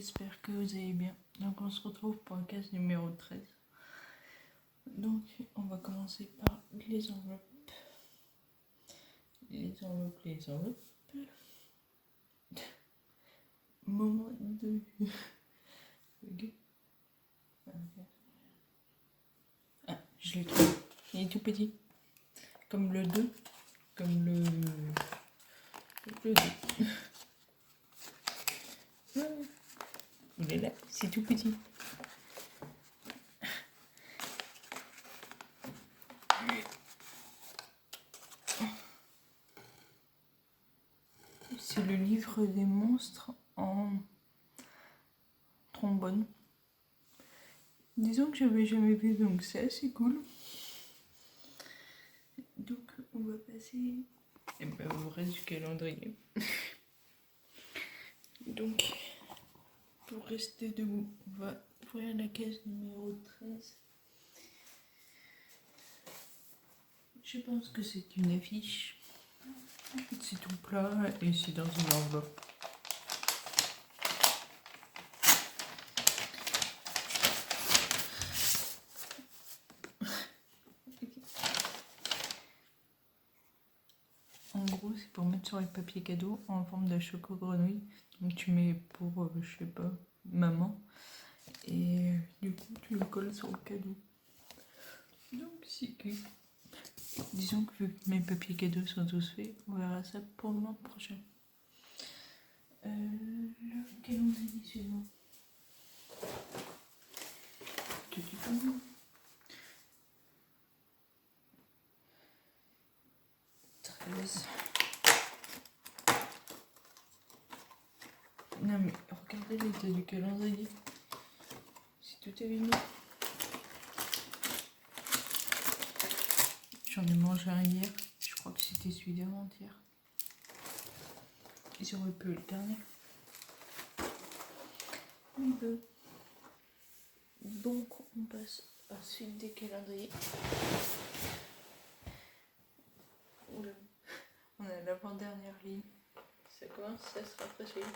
j'espère que vous allez bien. Donc on se retrouve pour la case numéro 13. Donc on va commencer par les enveloppes. Les enveloppes. Moment de... Ah, je l'ai trouvé. Il est tout petit. Comme le 2. Comme le 2. Il est là, c'est tout petit. C'est le livre des monstres en trombone. Disons que j'avais jamais vu, donc c'est assez cool. Donc on va passer au reste du calendrier. Donc pour rester debout, on va ouvrir la case numéro 13. Je pense que c'est une affiche. C'est tout plat et c'est dans une enveloppe. En gros, c'est pour mettre sur les papiers cadeaux en forme de choco-grenouille. Donc tu mets pour, je sais pas, maman. Et du coup, tu le colles sur le cadeau. Donc c'est cool. Disons que vu que mes papiers cadeaux sont tous faits, on verra ça pour le mois prochain. Le calendrier suivant. 13. Non mais regardez l'état du calendrier. C'est tout évident. J'en ai mangé un hier. Je crois que c'était celui d'avant-hier. J'aurais pu le dernier. Donc on passe à la suite des calendriers. Oula. On a l'avant-dernière ligne. Ça commence à se rafraîchir.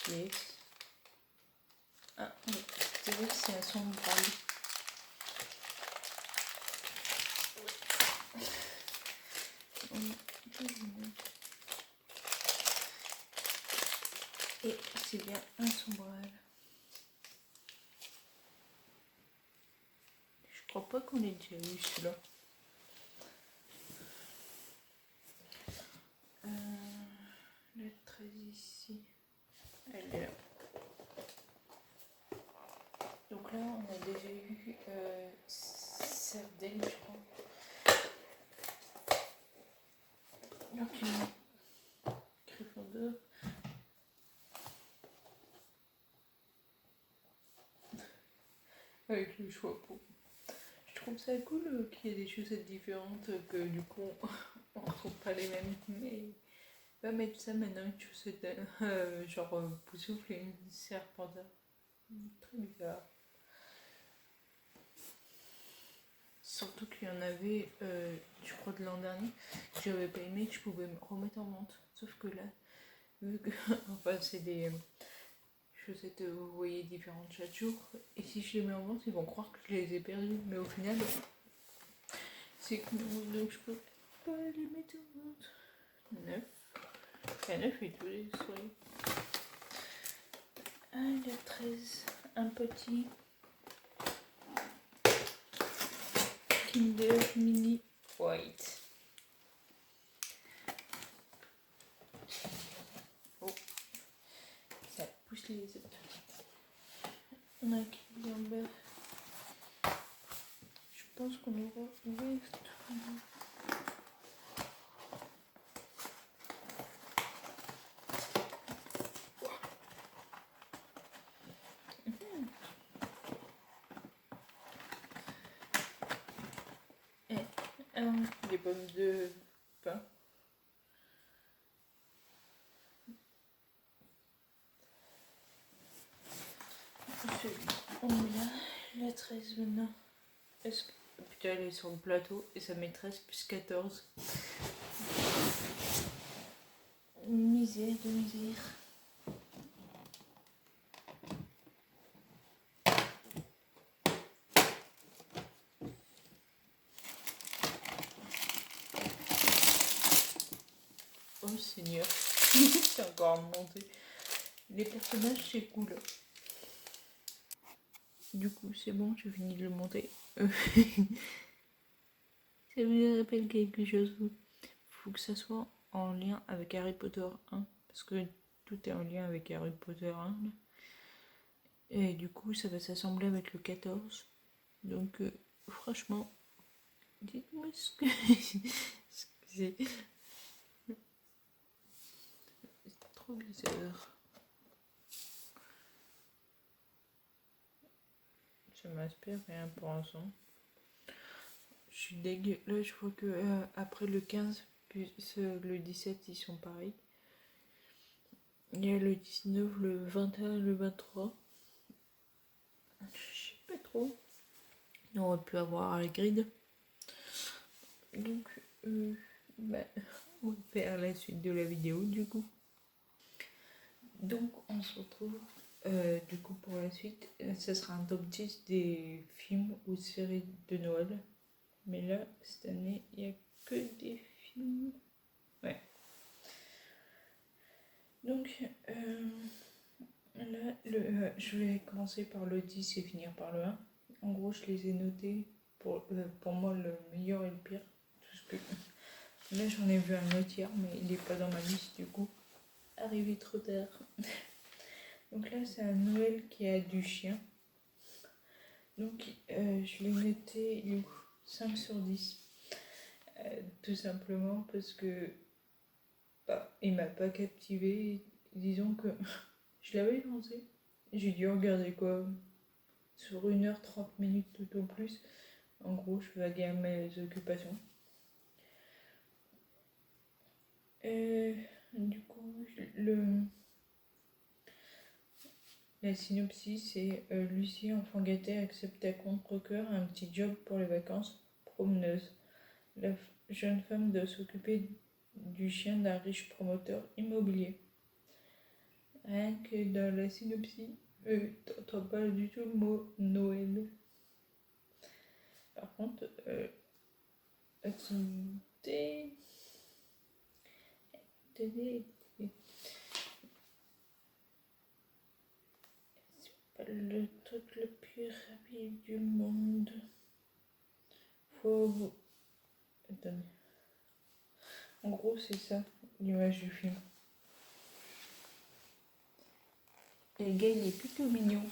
Yes. Ah oui, c'est vrai que c'est à son bras. Et c'est bien un sombrage. Je crois pas qu'on ait déjà eu celui-là. La 13 ici. Elle est là. Donc là, on a déjà eu Sardaigne, je crois. Donc Gryffondor. Avec le chapeau. Je trouve ça cool qu'il y ait des chaussettes différentes, que du coup on retrouve pas les mêmes. Mais on va mettre ça maintenant, une chaussette genre Poussoufle et une Serpentard. Très bizarre. Surtout qu'il y en avait, je crois de l'an dernier, que j'avais pas aimé, que je pouvais me remettre en vente. Sauf que là, vu que enfin c'est des chaussettes, vous voyez, différentes chaque jour, et si je les mets en vente, ils vont croire que je les ai perdues. Mais au final, c'est que donc je peux pas les mettre en vente. 9. Enfin 9 et tous les soirées. Le 13, un petit Kinder Mini White. Oh, ça pousse les autres. On a un Kinder Bœuf. Je pense qu'on aura ouvert tout. Des pommes de pain. On met là la 13 maintenant. Est-ce que Putain, elle est sur le plateau et sa maîtresse plus 14. Misère de misère. Oh Seigneur, c'est encore à monter. Les personnages, c'est cool. Du coup, c'est bon, j'ai fini de le monter. Ça me rappelle quelque chose. Faut que ça soit en lien avec Harry Potter 1. Parce que tout est en lien avec Harry Potter 1. Là. Et du coup, ça va s'assembler avec le 14. Donc, franchement, dites-moi ce que c'est. C'est trop bizarre. Ça m'inspire rien pour l'instant. Je suis dégueu. Là, je vois que après le 15, puis le 17, ils sont pareils. Il y a le 19, le 21, le 23. Je sais pas trop. On aurait pu avoir Hagrid. Donc, bah, on va faire la suite de la vidéo du coup. Donc, on se retrouve du coup pour la suite. Ce sera un top 10 des films ou séries de Noël. Mais là, cette année, il n'y a que des films. Ouais. Donc, là, je vais commencer par le 10 et finir par le 1. En gros, je les ai notés pour moi le meilleur et le pire. Parce que là, j'en ai vu un autre hier, mais il n'est pas dans ma liste du coup. Arrivé trop tard. Donc là, c'est un Noël qui a du chien. Donc, je l'ai noté 5 sur 10. Tout simplement parce que il m'a pas captivé. Disons que je l'avais lancé. J'ai dû regarder quoi sur 1h30 tout au plus. En gros, je vaguais à mes occupations. Du coup, la synopsis, c'est Lucie, enfant gâtée, accepte à contre-cœur un petit job pour les vacances, promeneuse. La jeune femme doit s'occuper du chien d'un riche promoteur immobilier. Rien que dans la synopsis, t'entends pas du tout le mot Noël. Par contre, attendez. C'est pas le truc le plus rapide du monde. Faut vous. Attendez. En gros, c'est ça, l'image du film. Et le gars, il est plutôt mignon.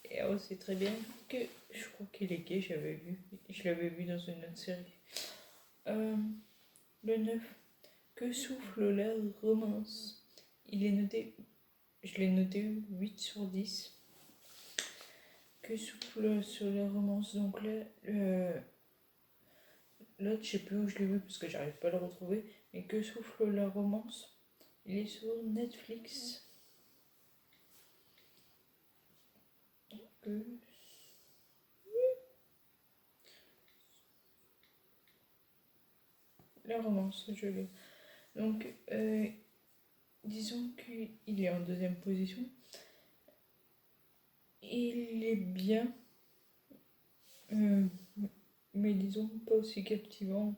Et on sait très bien que je crois qu'il est gay, je l'avais vu dans une autre série. Le 9. Que souffle la romance? Je l'ai noté 8 sur 10. Que souffle sur la romance? Donc là, l'autre, je sais plus où je l'ai vu parce que j'arrive pas à le retrouver. Mais que souffle la romance? Il est sur Netflix. La romance, je l'ai. Donc, disons qu'il est en deuxième position. Il est bien, mais disons pas aussi captivant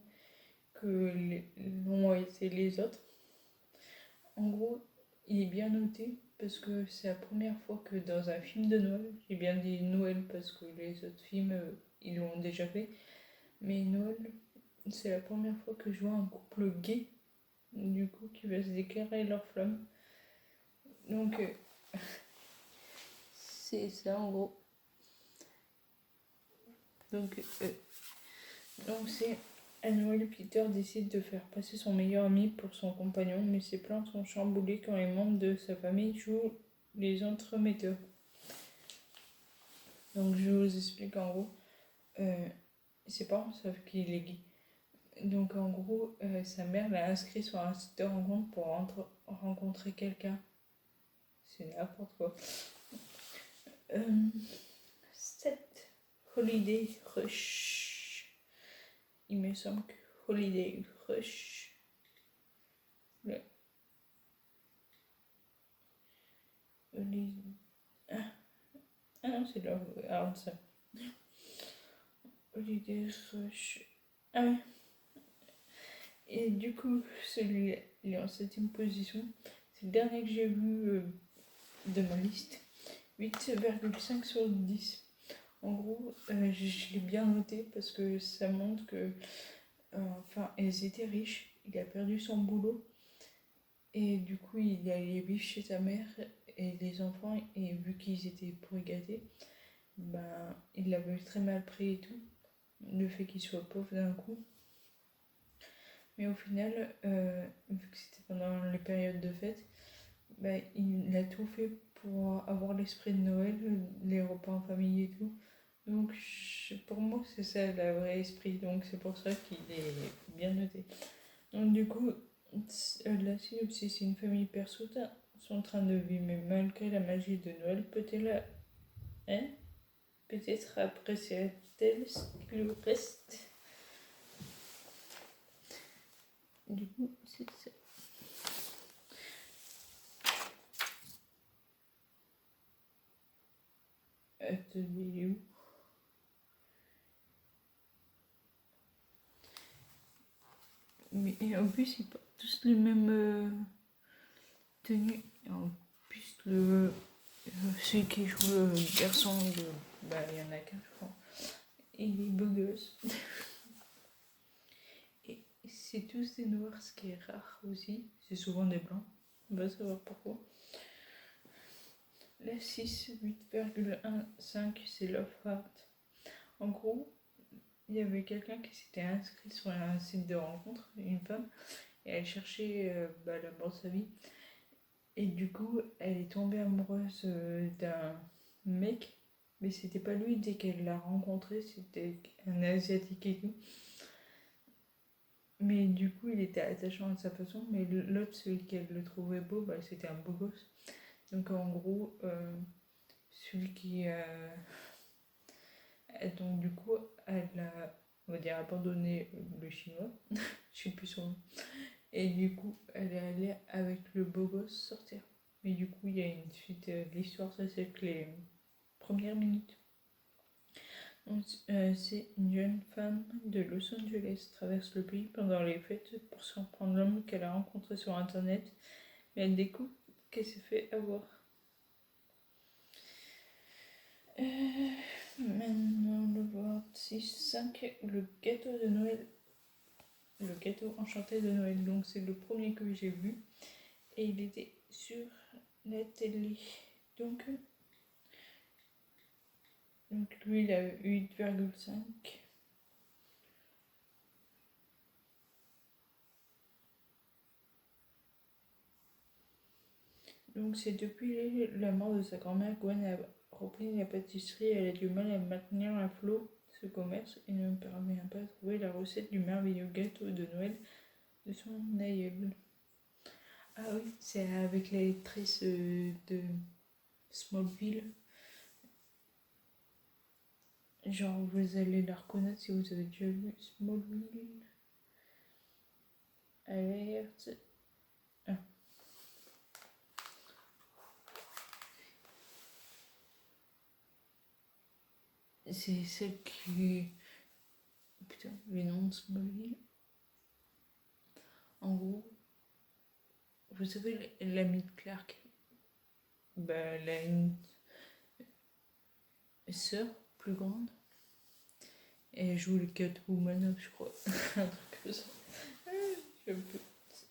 que l'ont été les autres. En gros, il est bien noté parce que c'est la première fois que dans un film de Noël, j'ai bien dit Noël parce que les autres films, ils l'ont déjà fait, mais Noël, c'est la première fois que je vois un couple gay, du coup, qui va se déclarer leur flamme. Donc, c'est ça en gros. Donc c'est à Noël, Peter décide de faire passer son meilleur ami pour son compagnon, mais ses plans sont chamboulés quand les membres de sa famille jouent les entremetteurs. Donc je vous explique en gros. Ses parents savent qu'il est gay. Donc en gros, sa mère l'a inscrit sur un site de rencontre pour rencontrer quelqu'un. C'est n'importe quoi. 7. Holiday Rush. Il me semble que Holiday Rush. Le... Ah non, c'est là. Ah, ça. Holiday Rush. Ah ouais. Et du coup, celui-là, il est en 7ème position. C'est le dernier que j'ai vu de ma liste. 8,5 sur 10. En gros, je l'ai bien noté parce que ça montre que enfin, elles étaient riches. Il a perdu son boulot et du coup, il est allé vivre chez sa mère et les enfants. Et vu qu'ils étaient pourri gâtés, ben, il l'avait très mal pris et tout. Le fait qu'il soit pauvre d'un coup. Mais au final, vu que c'était pendant les périodes de fête, ben, il a tout fait pour avoir l'esprit de Noël, les repas en famille et tout. Donc pour moi c'est ça le vrai esprit, donc c'est pour ça qu'il est bien noté. Donc du coup, la synopsis, c'est une famille persoute sont en train de vivre, mais malgré la magie de Noël, peut-être appréciera-t-elle ce qu'il lui reste. Du coup, c'est ça. Atelier où? Mais en plus, ils portent tous les mêmes tenues. En plus, celui qui joue le garçon, bah, il y en a qu'un, je crois. Et il est beau gosse. Et c'est tous des noirs, ce qui est rare aussi. C'est souvent des blancs. On va savoir pourquoi. La 6, 8,15, c'est Love Heart. En gros, il y avait quelqu'un qui s'était inscrit sur un site de rencontre, une femme, et elle cherchait l'amour de sa vie. Et du coup, elle est tombée amoureuse d'un mec, mais c'était pas lui dès qu'elle l'a rencontré, c'était un asiatique et tout. Mais du coup, il était attachant à sa façon, mais l'autre, celui qu'elle le trouvait beau, bah, c'était un beau gosse. Donc en gros, celui qui donc du coup, elle a, on va dire, abandonné le chinois, je sais plus son nom, et du coup, elle est allée avec le beau gosse sortir. Mais du coup, il y a une suite de l'histoire, ça c'est que les premières minutes. Donc, c'est une jeune femme de Los Angeles traverse le pays pendant les fêtes pour surprendre l'homme qu'elle a rencontré sur internet, mais elle découvre qu'elle s'est fait avoir. Maintenant, le World 6-5, le gâteau de Noël. Le gâteau enchanté de Noël. Donc, c'est le premier que j'ai vu. Et il était sur la télé. Donc lui, il a 8,5. Donc, c'est depuis la mort de sa grand-mère, Gwen a repris la pâtisserie. Elle a du mal à maintenir à flot ce commerce et ne parvient pas à trouver la recette du merveilleux gâteau de Noël de son aïeul. Ah oui, c'est avec l'actrice de Smallville. Genre, vous allez la reconnaître si vous avez déjà vu Smallville. Alerte. Ah. C'est celle qui... Putain, les noms de Smallville. En gros, vous savez, l'amie de Clark, bah, elle a une sœur plus grande. Et elle joue le Catwoman, je crois. Un truc comme ça. Je peux...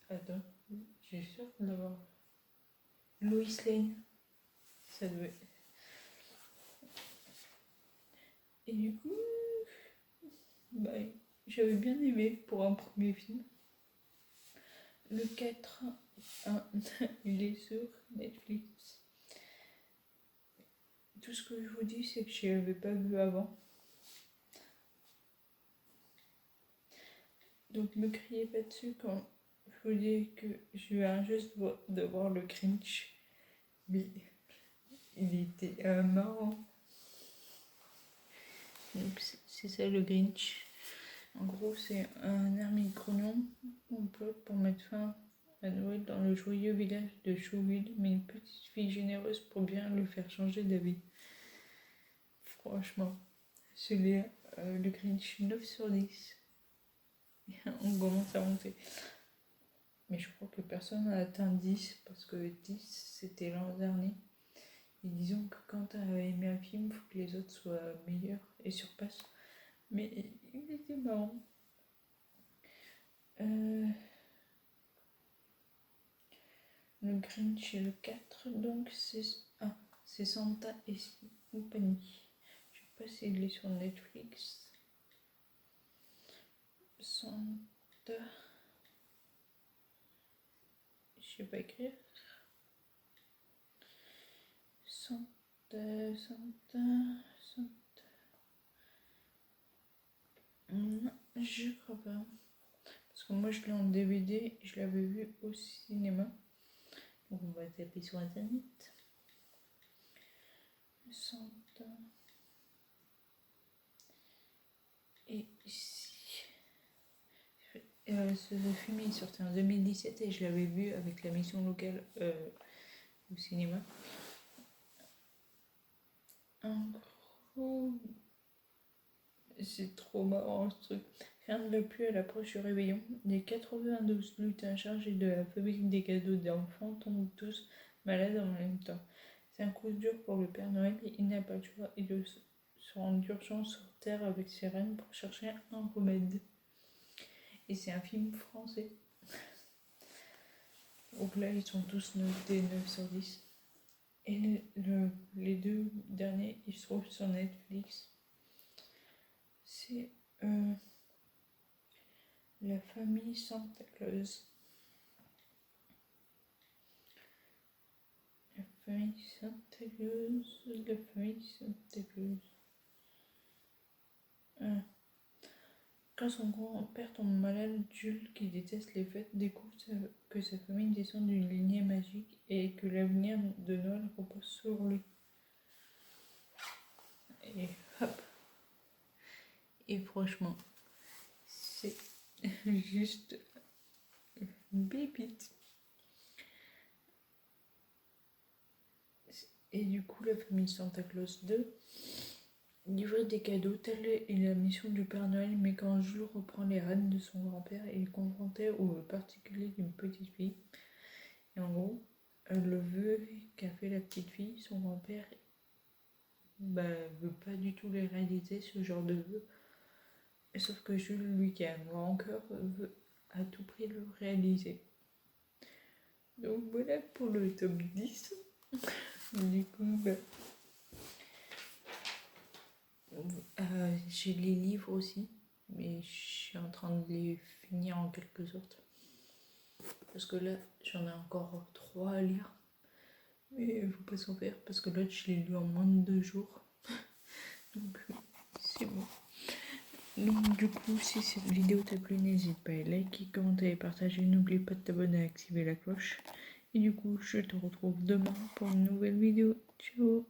Attends, j'ai sûr d'avoir... Lois Lane. Ça devait... Et du coup, bah, j'avais bien aimé pour un premier film. Le 4, il est sur Netflix. Tout ce que je vous dis, c'est que je l'avais pas vu avant. Donc me criez pas dessus quand je vous dis que je viens juste de voir le cringe. Mais il était marrant. Donc c'est ça le Grinch. En gros, c'est un ermite grognon complot pour mettre fin à Noël dans le joyeux village de Chauville, mais une petite fille généreuse pour bien le faire changer d'avis. Franchement, c'est le Grinch 9 sur 10. On commence à monter. Mais je crois que personne n'a atteint 10 parce que 10 c'était l'an dernier. Et disons que quand tu as aimé un film, il faut que les autres soient meilleurs et surpassent. Mais il était marrant. Le Grinch est le 4, donc c'est Santa et compagnie. Je sais pas s'il est sur Netflix. Santa. Je sais pas écrire. Santa. Non, je crois pas. Parce que moi je l'ai en DVD et je l'avais vu au cinéma. Donc on va taper sur internet. Santa. Et ici. Ce film est sorti en 2017 et je l'avais vu avec la mission locale au cinéma. En gros, c'est trop marrant ce truc. Rien ne va plus à l'approche du réveillon. Les 92 lutins chargés de la fabrique des cadeaux d'enfants tombent tous malades en même temps. C'est un coup dur pour le Père Noël. Il n'a pas le choix. Il se rend d'urgence sur Terre avec ses reines pour chercher un remède. Et c'est un film français. Donc là, ils sont tous notés 9 sur 10. Et les deux derniers, ils se trouvent sur Netflix. C'est La famille Santa Claus. La famille Santa Claus. La famille Santa Claus. Quand son grand-père tombe malade, Jules, qui déteste les fêtes, découvre que sa famille descend d'une lignée magique et que l'avenir de Noël repose sur lui. Et hop. Et franchement, c'est juste une pépite. Et du coup, la famille Santa Claus 2 livrer des cadeaux, telle est la mission du Père Noël, mais quand Jules reprend les rênes de son grand-père, il est confronté au particulier d'une petite fille. Et en gros, le vœu qu'a fait la petite fille, son grand-père veut pas du tout les réaliser, ce genre de vœu. Sauf que Jules, lui qui a un grand cœur, veut à tout prix le réaliser. Donc voilà pour le top 10. Du coup, j'ai les livres aussi, mais je suis en train de les finir en quelque sorte. Parce que là, j'en ai encore 3 à lire. Mais il faut pas s'en faire, parce que l'autre, je l'ai lu en moins de 2 jours. Donc, c'est bon. Donc, du coup, si cette vidéo t'a plu, n'hésite pas à liker, commenter et partager. N'oublie pas de t'abonner et activer la cloche. Et du coup, je te retrouve demain pour une nouvelle vidéo. Ciao!